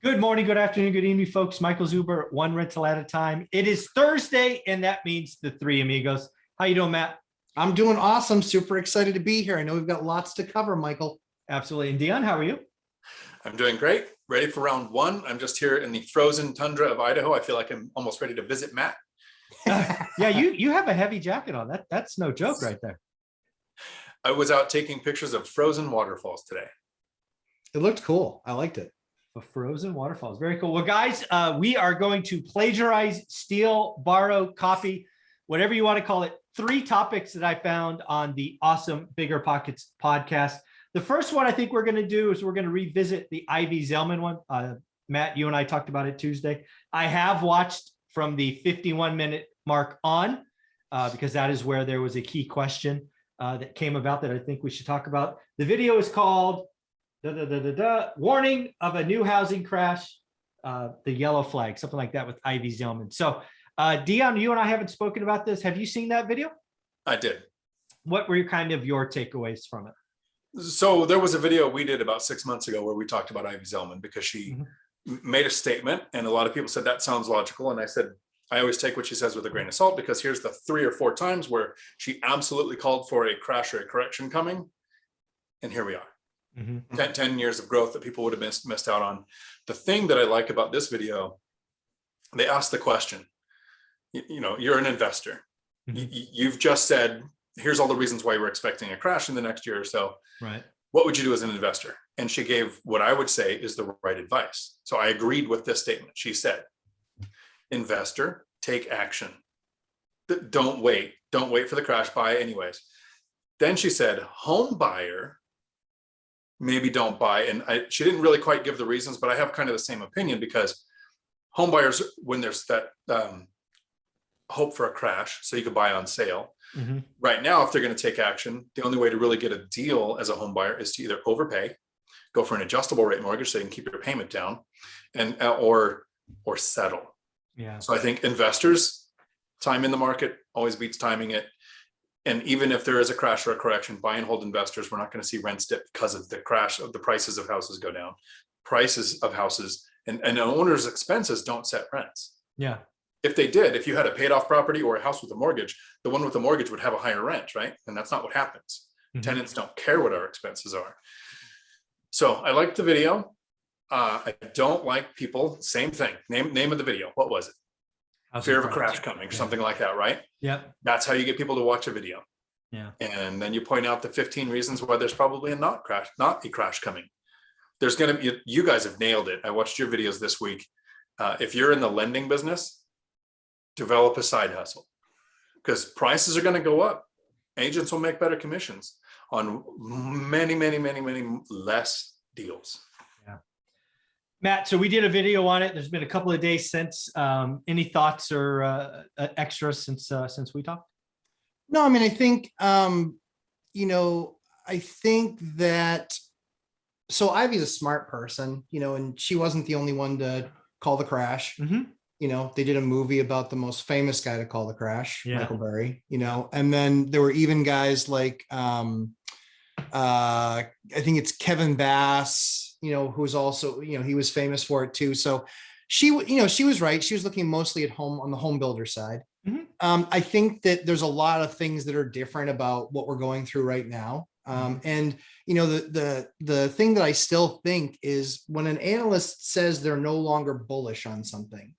Good morning, good afternoon, good evening, folks. Michael Zuber, one rental at a time. It is Thursday, and that means the three amigos. How you doing, Matt? I'm doing awesome. Super excited to be here. I know we've got lots to cover, Michael. Absolutely. And Dion, how are you? I'm doing great. Ready for round one. I'm just here in the frozen tundra of Idaho. I feel like I'm almost ready to visit Matt. Yeah, you have a heavy jacket on. That's no joke right there. I was out taking pictures of frozen waterfalls today. It looked cool. I liked it. The frozen waterfalls. Very cool. Well, guys, we are going to plagiarize, steal, borrow, copy, whatever you want to call it. 3 topics that I found on the awesome Bigger Pockets podcast. The first one I think we're going to do is we're going to revisit the Ivy Zellman one. Matt, you and I talked about it Tuesday. I have watched from the 51-minute mark on because that is where there was a key question that came about that I think we should talk about. The video is called Warning of a New Housing Crash, the Yellow Flag, something like that with Ivy Zellman. So Dion, you and I haven't spoken about this. Have you seen that video? I did. What were your takeaways from it? So there was a video we did about 6 months ago where we talked about Ivy Zellman because she made a statement and a lot of people said that sounds logical. And I said, I always take what she says with a grain of salt because here's the 3 or 4 times where she absolutely called for a crash or a correction coming. And here we are. 10 years of growth that people would have missed out on. The thing that I like about this video, they asked the question, you know, you're an investor. You've just said, here's all the reasons why we're expecting a crash in the next year or so. Right. What would you do as an investor? And she gave what I would say is the right advice. So I agreed with this statement. She said, investor, take action. Don't wait. Don't wait for the crash, buy anyways. Then she said, home buyer, maybe don't buy. And she didn't really quite give the reasons, but I have kind of the same opinion because home buyers, when there's that hope for a crash, so you could buy on sale. Right now, if they're going to take action, the only way to really get a deal as a home buyer is to either overpay, go for an adjustable rate mortgage so you can keep your payment down, and or settle. Yeah. So I think investors, time in the market always beats timing it. And even if there is a crash or a correction, buy and hold investors, we're not going to see rents dip because of the crash of the prices of houses go down. Prices of houses and owners' expenses don't set rents. Yeah. If they did, if you had a paid off property or a house with a mortgage, the one with the mortgage would have a higher rent, right? And that's not what happens. Tenants don't care what our expenses are. So I liked the video. I don't like people, same thing. Name of the video. What was it? Fear of a crash coming or something like that, right? Yeah. That's how you get people to watch a video. Yeah. And then you point out the 15 reasons why there's probably not a crash coming. There's going to be, you guys have nailed it. I watched your videos this week. If you're in the lending business, develop a side hustle because prices are going to go up. Agents will make better commissions on many less deals. Yeah. Matt, so we did a video on it. There's been a couple of days since. Any thoughts or extras since we talked? No, I mean, I think, I think that, so Ivy's a smart person, and she wasn't the only one to call the crash. They did a movie about the most famous guy to call the crash, Michael Burry, and then there were even guys like, I think it's Kevin Bass, who's also, he was famous for it too. So she was right. She was looking mostly at on the home builder side. I think that there's a lot of things that are different about what we're going through right now. And, the thing that I still think is when an analyst says they're no longer bullish on something,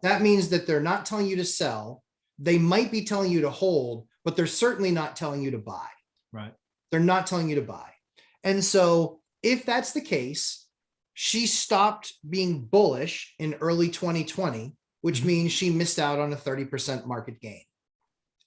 that means that they're not telling you to sell. They might be telling you to hold, but they're certainly not telling you to buy. Right. They're not telling you to buy. And so if that's the case, she stopped being bullish in early 2020, which means she missed out on a 30% market gain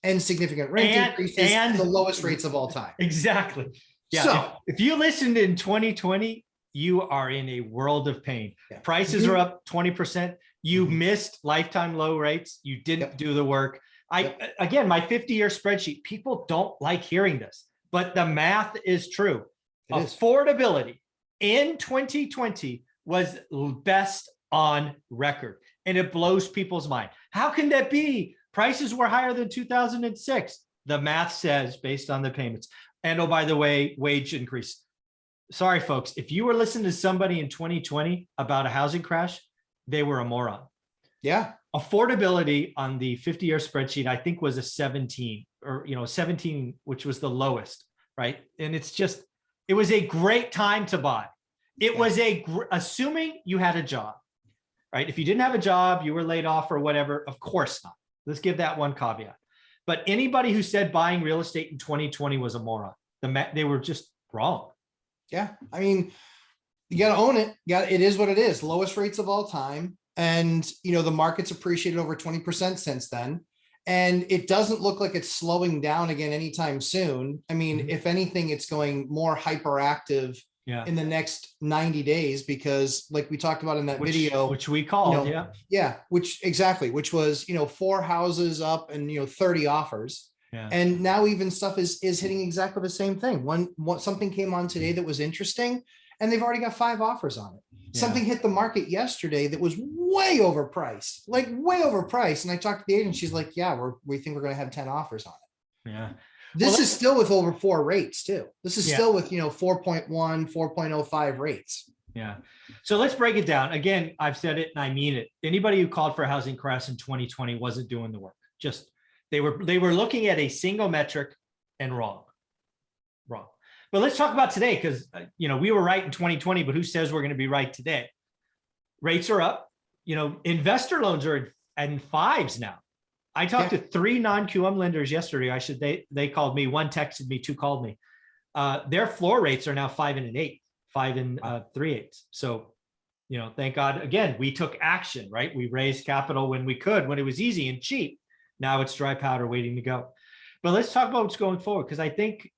and significant rent increases and the lowest rates of all time. Exactly. Yeah. So if you listened in 2020, you are in a world of pain. Prices are up 20%. You missed lifetime low rates. You didn't do the work. Again, my 50-year spreadsheet, people don't like hearing this, but the math is true. Affordability in 2020 was best on record, and it blows people's mind. How can that be? Prices were higher than 2006. The math says based on the payments. And oh, by the way, wage increase. sorry, folks, if you were listening to somebody in 2020 about a housing crash, they were a moron. Yeah. Affordability on the 50-year spreadsheet, I think, was a 17 or, 17, which was the lowest, right? And it's just, it was a great time to buy. It was assuming you had a job, right? If you didn't have a job, you were laid off or whatever, of course not. Let's give that one caveat. But anybody who said buying real estate in 2020 was a moron. They were just wrong. Yeah. I mean, you got to own it. It is what it is. Lowest rates of all time. And, the market's appreciated over 20% since then. And it doesn't look like it's slowing down again anytime soon. I mean, if anything, it's going more hyperactive in the next 90 days, because like we talked about in that video, which we called, which was, 4 houses up and, 30 offers. Yeah. And now even stuff is hitting exactly the same thing. Something came on today that was interesting, and they've already got 5 offers on it. Yeah. Something hit the market yesterday that was way overpriced. And I talked to the agent. She's like, yeah, we think we're going to have 10 offers on it. Yeah. This is still with over 4 rates too. This is still with, 4.1, 4.05 rates. Yeah. So let's break it down. Again, I've said it and I mean it. Anybody who called for a housing crash in 2020 wasn't doing the work. Just, they were looking at a single metric and wrong. But let's talk about today, because, we were right in 2020, but who says we're going to be right today? Rates are up. Investor loans are in 5s now. I talked to 3 non-QM lenders yesterday. They called me. 1 texted me, 2 called me. Their floor rates are now 5 and an 8, 5 and 3/8. So, thank God. Again, we took action, right? We raised capital when we could, when it was easy and cheap. Now it's dry powder waiting to go. But let's talk about what's going forward, because I think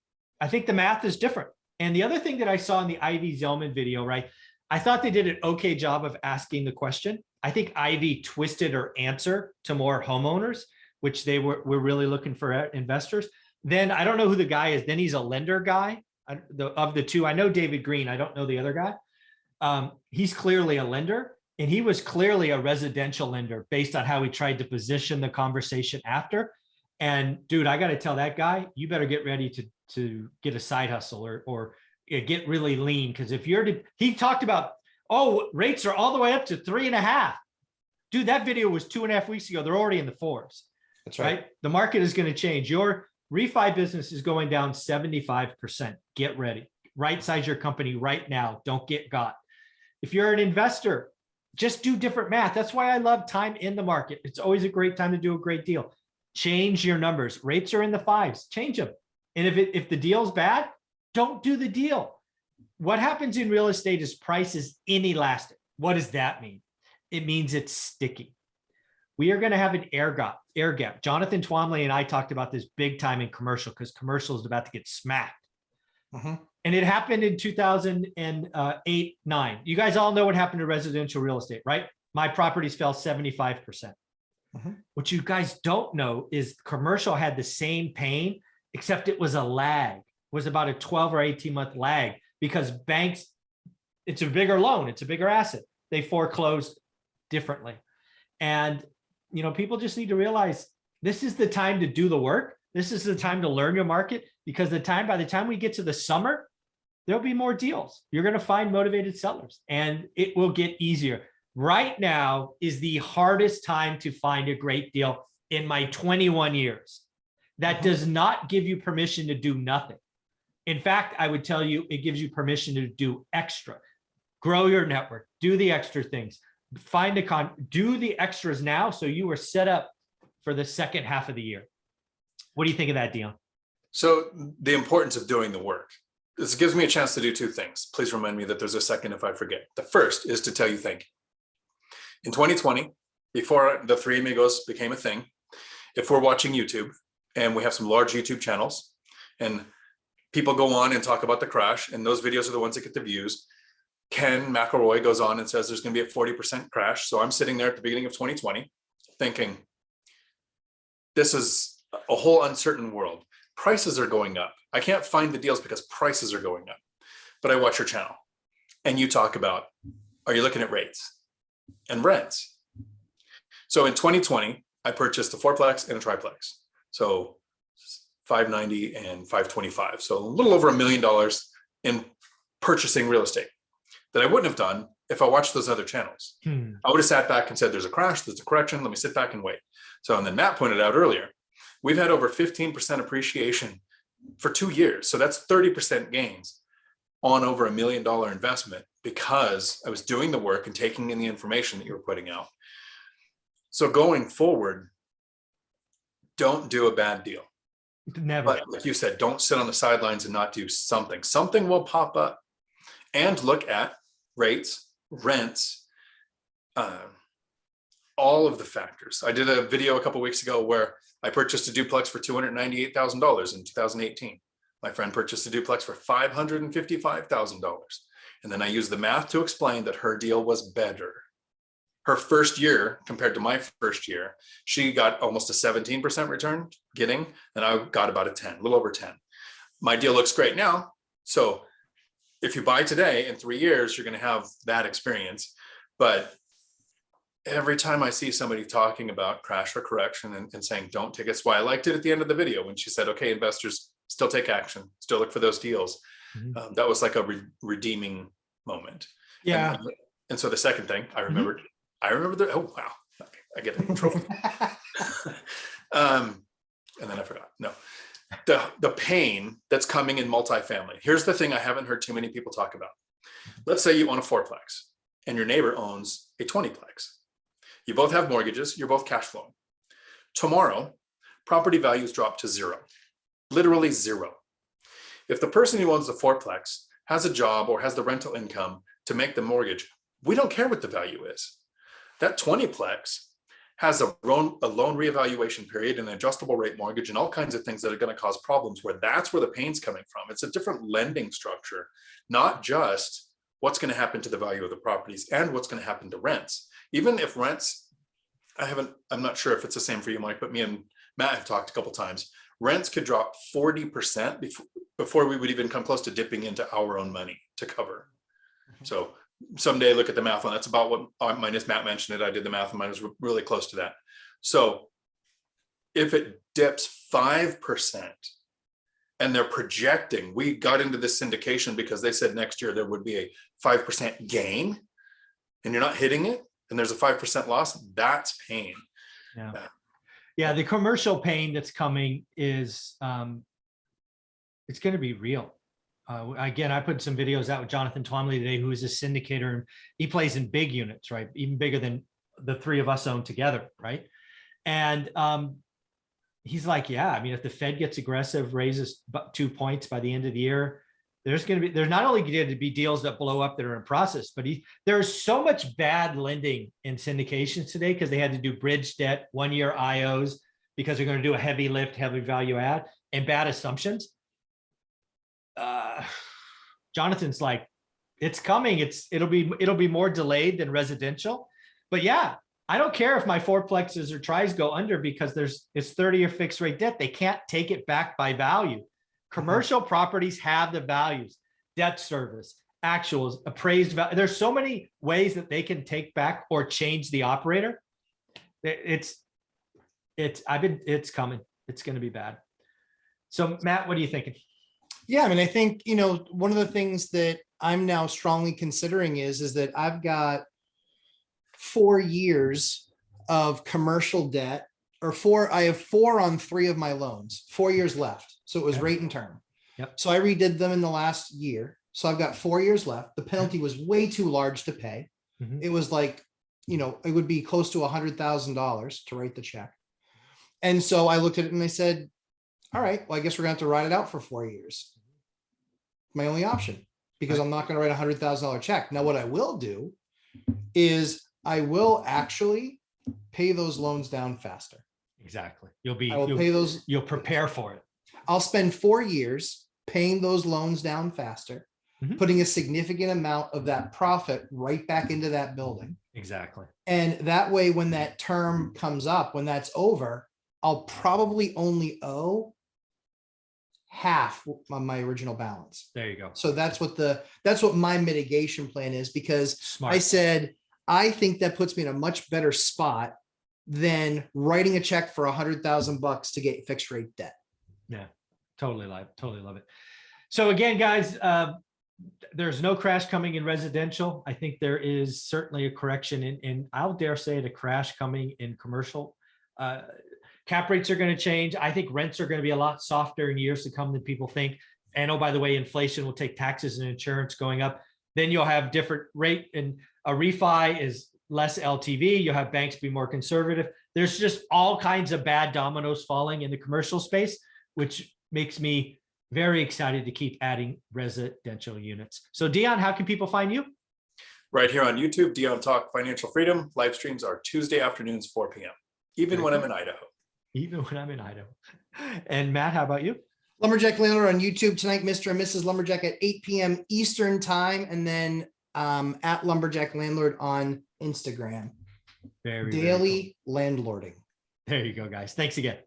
the math is different. And the other thing that I saw in the Ivy Zellman video, right? I thought they did an okay job of asking the question. I think Ivy twisted her answer to more homeowners, which they were really looking for investors. Then I don't know who the guy is. Then he's a lender guy of the 2. I know David Green. I don't know the other guy. He's clearly a lender, and he was clearly a residential lender based on how he tried to position the conversation after. And dude, I got to tell that guy, you better get ready to get a side hustle or get really lean. Because he talked about, rates are all the way up to 3.5. Dude, that video was 2.5 weeks ago. They're already in the 4s. That's right. The market is going to change. Your refi business is going down 75%. Get ready. Right size your company right now. Don't get got. If you're an investor, just do different math. That's why I love time in the market. It's always a great time to do a great deal. Change your numbers. Rates are in the 5s. Change them. And if the deal's bad, don't do the deal. What happens in real estate is price is inelastic. What does that mean? It means it's sticky. We are going to have an air gap. Jonathan Twomley and I talked about this big time in commercial, because commercial is about to get smacked. And it happened in 2008, 9. You guys all know what happened to residential real estate, right? My properties fell 75%. What you guys don't know is commercial had the same pain, except it was a lag. It was about a 12 or 18 month lag, because banks, it's a bigger loan. It's a bigger asset. They foreclosed differently. And, people just need to realize this is the time to do the work. This is the time to learn your market, because by the time we get to the summer, there'll be more deals. You're going to find motivated sellers, and it will get easier. Right now is the hardest time to find a great deal in my 21 years. That does not give you permission to do nothing. In fact, I would tell you, it gives you permission to do extra. Grow your network, do the extra things, do the extras now, so you are set up for the second half of the year. What do you think of that, Dion? So the importance of doing the work. This gives me a chance to do 2 things. Please remind me that there's a second if I forget. The first is to tell you thank you. In 2020, before the 3 Amigos became a thing, if we're watching YouTube and we have some large YouTube channels and people go on and talk about the crash, and those videos are the ones that get the views, Ken McElroy goes on and says there's going to be a 40% crash. So I'm sitting there at the beginning of 2020 thinking, this is a whole uncertain world. Prices are going up. I can't find the deals because prices are going up. But I watch your channel and you talk about, are you looking at rates and rents? So in 2020, I purchased a 4-plex and a triplex. So 590 and 525. So a little over $1 million in purchasing real estate that I wouldn't have done if I watched those other channels. I would have sat back and said, there's a crash, there's a correction, let me sit back and wait. So, and then Matt pointed out earlier, we've had over 15% appreciation for 2 years. So that's 30% gains on over $1 million investment because I was doing the work and taking in the information that you were putting out. So going forward, don't do a bad deal. Never. But like you said, don't sit on the sidelines and not do something. Something will pop up. And look at rates, rents, all of the factors. I did a video a couple of weeks ago where I purchased a duplex for $298,000 in 2018. My friend purchased a duplex for $555,000. And then I used the math to explain that her deal was better. Her first year compared to my first year, she got almost a 17% return getting, and I got about a 10, a little over 10. My deal looks great now. So if you buy today, in 3 years, you're going to have that experience. But every time I see somebody talking about crash or correction and saying, don't take it, that's why I liked it at the end of the video when she said, okay, investors still take action, still look for those deals. That was like a redeeming moment. Yeah. And so the second thing I remembered, oh, wow, okay, I get a trophy. And then I forgot. No, the pain that's coming in multifamily. Here's the thing I haven't heard too many people talk about. Let's say you own a 4-plex and your neighbor owns a 20-plex. You both have mortgages, you're both cash flowing. Tomorrow, property values drop to zero, literally zero. If the person who owns the 4-plex has a job or has the rental income to make the mortgage, we don't care what the value is. That 20-plex has a loan reevaluation period, an adjustable rate mortgage, and all kinds of things that are going to cause problems that's where the pain's coming from. It's a different lending structure, not just what's going to happen to the value of the properties and what's going to happen to rents. Even if rents, I'm not sure if it's the same for you, Mike, but me and Matt have talked a couple times. Rents could drop 40% before we would even come close to dipping into our own money to cover. So someday look at the math on that's about what mine is. Matt mentioned it. I did the math and mine was really close to that. So if it dips 5% and they're projecting, we got into this syndication because they said next year there would be a 5% gain and you're not hitting it and there's a 5% loss, that's pain. Yeah. Yeah. The commercial pain that's coming is, it's going to be real. Again, I put some videos out with Jonathan Twomley today, who is a syndicator, and he plays in big units, right? Even bigger than the three of us own together, right? And he's like, yeah, I mean, if the Fed gets aggressive, raises 2 points by the end of the year, there's not only going to be deals that blow up that are in process, but there's so much bad lending in syndications today because they had to do bridge debt, 1-year IOs, because they're going to do a heavy lift, heavy value add, and bad assumptions. Jonathan's like, it's coming. It'll be more delayed than residential, but yeah, I don't care if my 4-plexes or tries go under because it's 30-year fixed rate debt. They can't take it back by value. Commercial properties have the values, debt service, actuals, appraised value. There's so many ways that they can take back or change the operator. It's coming. It's going to be bad. So Matt, what are you thinking? Yeah, I mean, I think, one of the things that I'm now strongly considering is that I've got 4 years of commercial debt, I have 4 on 3 of my loans, 4 years left. So it was rate and term. Yep. So I redid them in the last year. So I've got 4 years left. The penalty was way too large to pay. It was like, it would be close to $100,000 to write the check. And so I looked at it and I said, all right, well, I guess we're going to have to ride it out for 4 years. My only option, because I'm not going to write a $100,000 check. Now, what I will do is I will actually pay those loans down faster. Exactly. You'll prepare for it. I'll spend 4 years paying those loans down faster, putting a significant amount of that profit right back into that building. Exactly. And that way, when that term comes up, when that's over, I'll probably only owe half on my original balance. There you go. So that's what my mitigation plan is, because Smart. I said, I think that puts me in a much better spot than writing a check for $100,000 to get fixed rate debt. Yeah, totally love it. So again, guys, there's no crash coming in residential. I think there is certainly a correction in I'll dare say it, a crash coming in commercial. Cap rates are going to change. I think rents are going to be a lot softer in years to come than people think. And oh, by the way, inflation will take taxes and insurance going up. Then you'll have different rate, and a refi is less LTV. You'll have banks be more conservative. There's just all kinds of bad dominoes falling in the commercial space, which makes me very excited to keep adding residential units. So Dion, how can people find you? Right here on YouTube, Dion Talk Financial Freedom. Live streams are Tuesday afternoons, 4 p.m., even when I'm in Idaho. Even when I'm in Idaho. And Matt, how about you? Lumberjack Landlord on YouTube tonight, Mr. and Mrs. Lumberjack at 8 p.m. Eastern time, and then at Lumberjack Landlord on Instagram. Very Daily landlording. There you go, guys. Thanks again.